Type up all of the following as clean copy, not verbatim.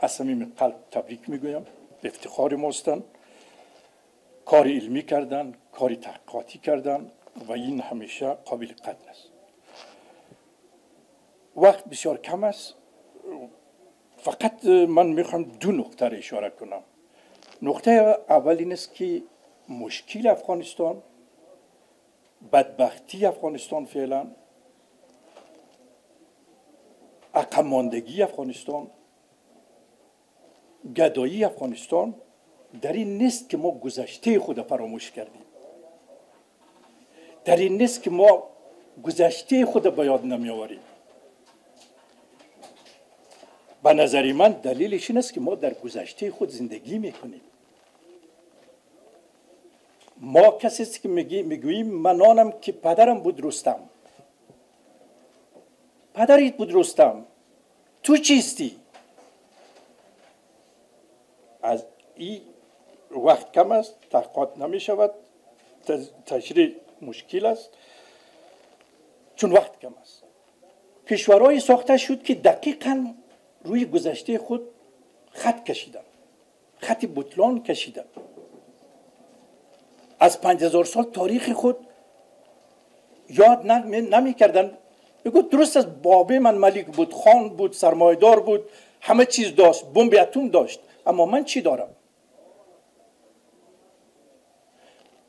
از صمیم قلب تبریک میگویم. افتخار ماستن. کار علمی کردن، کار تحقیقاتی کردن و این همیشه قابل قدر است. وقت بسیار کم است. فقط من میخوام دو نقطه را اشاره کنم. نقطه اول این است که مشکل افغانستان، بدبختی افغانستان فعلا، عقب ماندگی افغانستان، گدایی افغانستان در این نیست که ما گذشته خود فراموش کردیم. در این نیست که ما گذشته خود به یاد نمی آوریم. به نظر من دلیلش این است که ما در گذشته خود زندگی میکنیم. ما کسی که میگوییم من آنم که پدرم بود رستم. پدریت بود رستم، تو چیستی؟ از این وقت کم است، تحقیقات نمی شود، تشریح مشکل است چون وقت کم است. کشورهای ساخته شد که دقیقاً روی گذشته خود خط کشیدن، خط بطلان کشیدن. از 5000 سال تاریخ خود یاد نمی کردن. بگو درست از بابه من ملک بود، خان بود، سرمایدار بود، همه چیز داشت، بمب اتم داشت، اما من چی دارم؟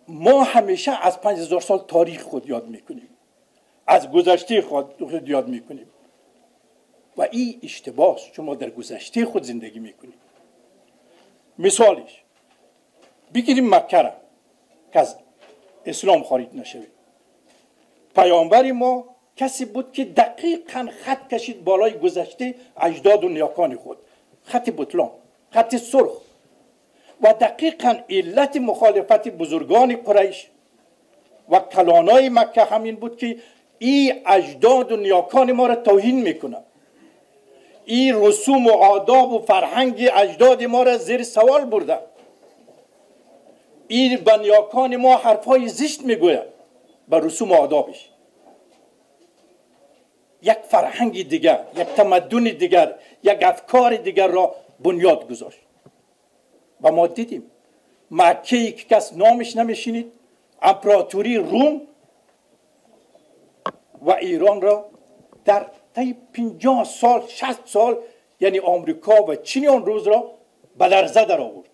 ما همیشه از 5000 سال تاریخ خود یاد میکنیم، از گذشته خود یاد میکنیم و این اشتباه است چون ما در گذشته خود زندگی میکنیم. مثالش بگیریم مکه را که از اسلام خارج نشوید. پیامبر ما کسی بود که دقیقاً خط کشید بالای گذشته اجداد و نیاکان خود، خط بطلان، خط سرخ. و دقیقاً علت مخالفت بزرگان قریش و کلانای مکه همین بود که این اجداد و نیاکان ما را توهین میکنه، این رسوم و آداب و فرهنگ اجداد ما را زیر سوال برده، این به نیاکان ما حرفای زشت میگوید به رسوم و آدابش. یک فرهنگ دیگر، یک تمدن دیگر، یک افکار دیگر را بنیاد گذاشت. و ما دیدیم مکه‌ای که کس نامش نمیشنید، امپراتوری روم و ایران را در طی 50 سال 60 سال یعنی آمریکا و چین آن روز را به لرزه در آورد.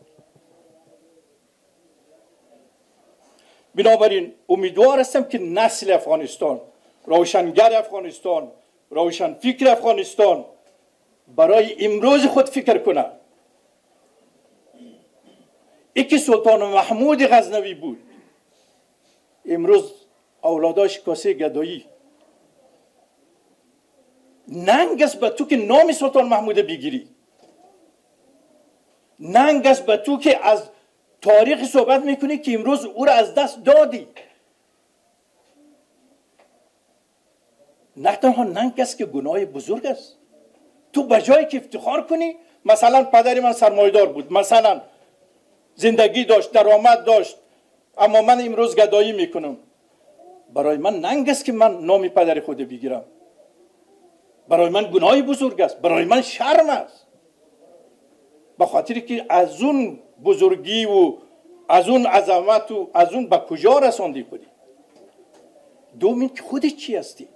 بنابراین امیدوار هستم که نسل افغانستان، روشنگر افغانستان، روشن فکر افغانستان برای امروز خود فکر کنه. ای که سلطان محمود غزنوی بود، امروز اولاداش کاسه گدایی. ننگ است به تو که نام سلطان محمود بگیری، ننگ است به تو که از تاریخ صحبت میکنی که امروز او را از دست دادی. نه تنها ننگ است که گناه بزرگ است. تو بجایی که افتخار کنی مثلا پدر من سرمایدار بود، مثلا زندگی داشت، درآمد داشت، اما من امروز گدایی میکنم، برای من ننگ است که من نام پدر خود بگیرم. برای من گناه بزرگ است، برای من شرم است، به خاطر که از اون بزرگی و از اون عظمت و از اون به کجا رساندی خودی. دومین که خودت چی هستی؟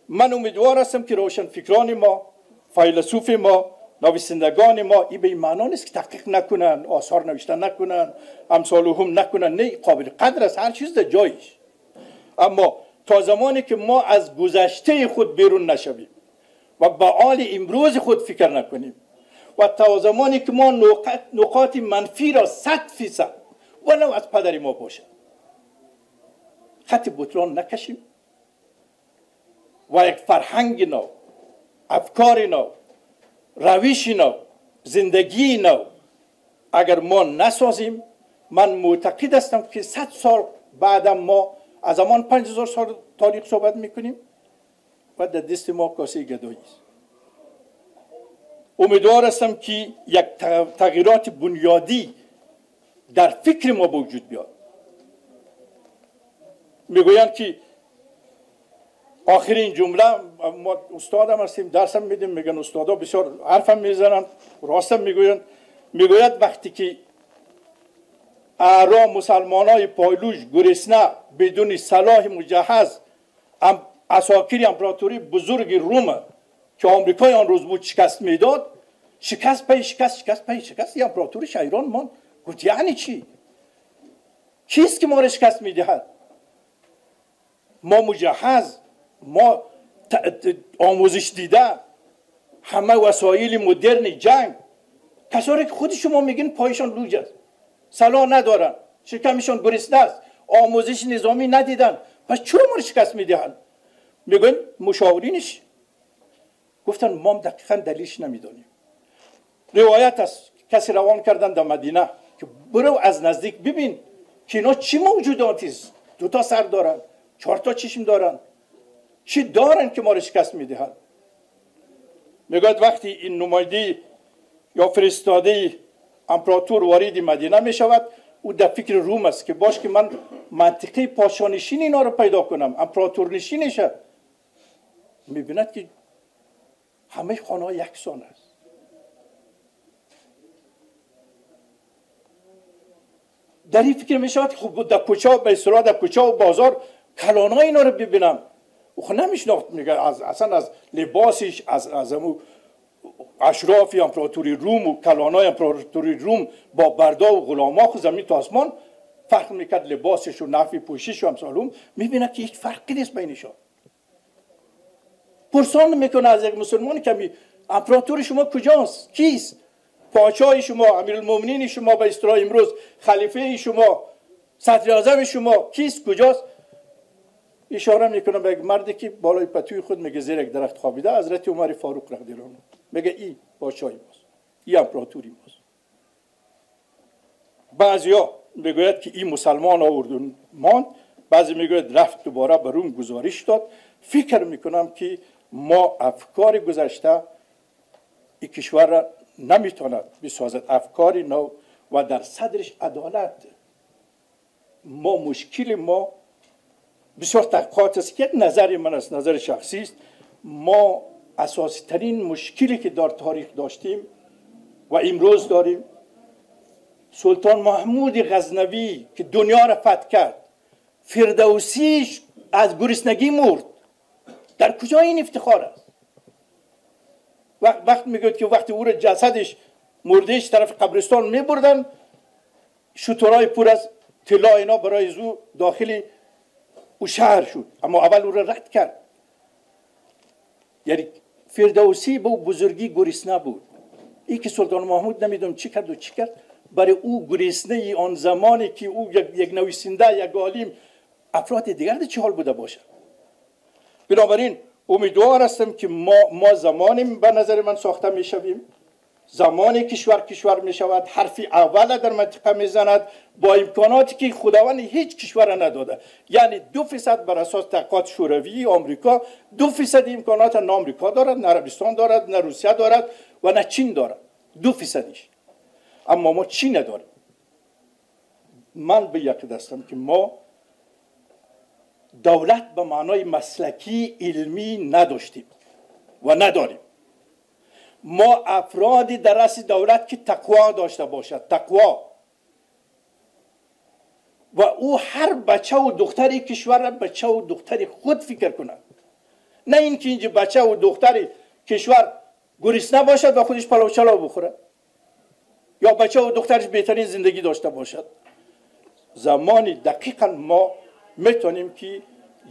من امیدوار هستم که روشن فکران ما، فیلسوف ما، نویسندگان ما این به این معنا نیست که تحقیق نکنن، آثار نوشتن نکنن، امثال هم نکنن. نه، قابل قدر است، هر چیز در جایش. اما تا زمانی که ما از گذشته خود بیرون نشویم و به حال امروز خود فکر نکنیم و تا زمانی که ما نقاط منفی را 100% ولو از پدر ما باشه خط بطلان نکشیم و یک فرهنگ نو، افکار نو، روش نو، زندگی نو اگر ما نسازیم، من معتقد هستم که 100 سال بعد ما از زمان 5000 سال تاریخ صحبت میکنیم و در دست ما کاسه گدایی است. امیدوار هستم که یک تغییرات بنیادی در فکر ما وجود بیاد. میگویند که آخرین جمله، ما استادم هستیم درسم میدیم، میگن استادا بسیار حرفم میزنن، راستم میگوین. میگوید وقتی که اعرا مسلمانای پایلوش گرسنه بدون سلاح مجهز اساکیر امپراتوری بزرگ روم که آمریکای آن روز بود شکست میداد، شکست پی شکست امپراتوری ایران ماند. گفت یعنی چی؟ کیست که ما را شکست میدهد؟ ما مجهز، ما آموزش دیده، همه وسایل مدرن جنگ، کسایی که خود شما میگین پایشان لوج است، سلاح ندارن، شکمشان گرسنه است، آموزش نظامی ندیدن، پس چرا ما را شکست میدهند؟ میگن مشاورینش گفتن ما دقیقا دلیلش نمیدانیم. روایت است کسی روان کردن در مدینه که برو از نزدیک ببین که اینا چی موجوداتی است، 2 سر دارن، 4 چشم دارن، چی دارن که ما را شکست میدهند؟ میگوید وقتی این نماینده یا فرستاده امپراتور وارد مدینه میشود، او در فکر روم است که باش که من منطقه پادشاهنشین اینا رو پیدا کنم، امپراتور نشینشه. میبیند که همه خانه ها یکسان است. در این فکر میشود خب در کوچه به اصطلاح در کوچه و بازار کلانای اینا رو ببینم. او نمیشناخت، میگه اصلا از لباسش، از اشراف امپراتوری روم و کلانای امپراتوری روم با بردا و غلاما خود زمین تا آسمان فرق میکرد، لباسش و نحوی پوشش و امثال. میبینه که هیچ فرقی نیست بینشان. پرسان میکنه از یک مسلمان که امپراتور شما کجاست؟ کیست؟ پادشاه شما، امیرالمومنین شما به اصطلاح امروز، خلیفه شما، صدر اعظم شما کیست؟ کجاست؟ اشاره میکنه به یک مردی که بالای پتوی خود میگه زیر یک درخت خوابیده، حضرت عمر فاروق رضی الله عنه. میگه این پادشاه ماست، این امپراتوری ماست. بعضیا میگوید که این مسلمان آوردن ماند، بعضی میگوید رفت دوباره به روم گزارش داد. فکر میکنم که ما افکار گذشته این کشور را نمیتواند بسازد، افکاری نو و در صدرش عدالت. ما مشکل ما بسیار تحقیقات است، یک نظر من است، نظر شخصی است، ما اساسی ترین مشکلی که در تاریخ داشتیم و امروز داریم، سلطان محمود غزنوی که دنیا را فتح کرد، فردوسیش از گرسنگی مرد، در کجا این افتخار است؟ وقت میگوید که وقتی او را جسدش مردهش طرف قبرستان میبردن، شترهای پر از طلا اینا برای زو داخل او شهر شد، اما اول او را رد کرد. یعنی فردوسی به بزرگی گرسنه بود. این که سلطان محمود نمیدونم چی کرد و چی کرد، برای او گرسنه آن زمانی که او یک نویسنده، یک عالم، افراد دیگر در چه حال بوده باشد. بنابراین امیدوار هستم که ما زمانی به نظر من ساخته میشویم، زمانی کشور میشود، حرفی اول در منطقه میزند با امکاناتی که خداوند هیچ کشور نداده. یعنی 2% بر اساس تحقیقات شوروی آمریکا 2% امکانات نه آمریکا دارد، نه عربستان دارد، نه روسیه دارد و نه چین دارد. 2%ش. اما ما چی نداریم. من به یقین هستم که ما دولت به معنای مسلکی علمی نداشتیم و نداریم. ما افرادی در رأس دولت که تقوا داشته باشد، تقوا، و او هر بچه و دختری کشور بچه و دختری خود فکر کند، نه اینکه اینجا بچه و دختری کشور گرسنه باشد و خودش پلو چلاو بخوره، یا بچه و دخترش بهترین زندگی داشته باشد. زمانی دقیقا ما میتونیم که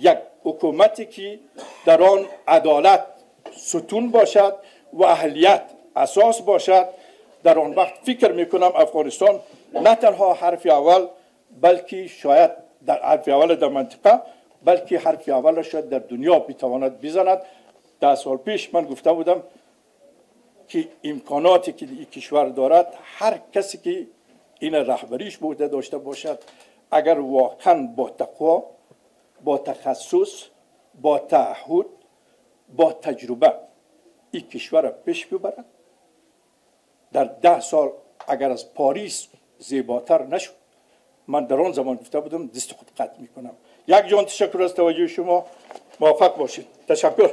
یک حکومتی که در آن عدالت ستون باشد و اهلیت اساس باشد، در آن وقت فکر میکنم افغانستان نه تنها حرف اول، بلکه شاید در حرف اول در منطقه، بلکه حرف اول شاید در دنیا بتواند بزند. 10 سال پیش من گفته بودم که امکاناتی که این کشور دارد، هر کسی که این رهبریش بوده داشته باشد، اگر واقعا با تقوا، با تخصص، با تعهد، با تجربه این کشور را پیش ببرد، در 10 سال اگر از پاریس زیباتر نشد، من در آن زمان گفته بودم دست خود قطع میکنم. یک جان تشکر از توجه شما. موفق باشید. تشکر.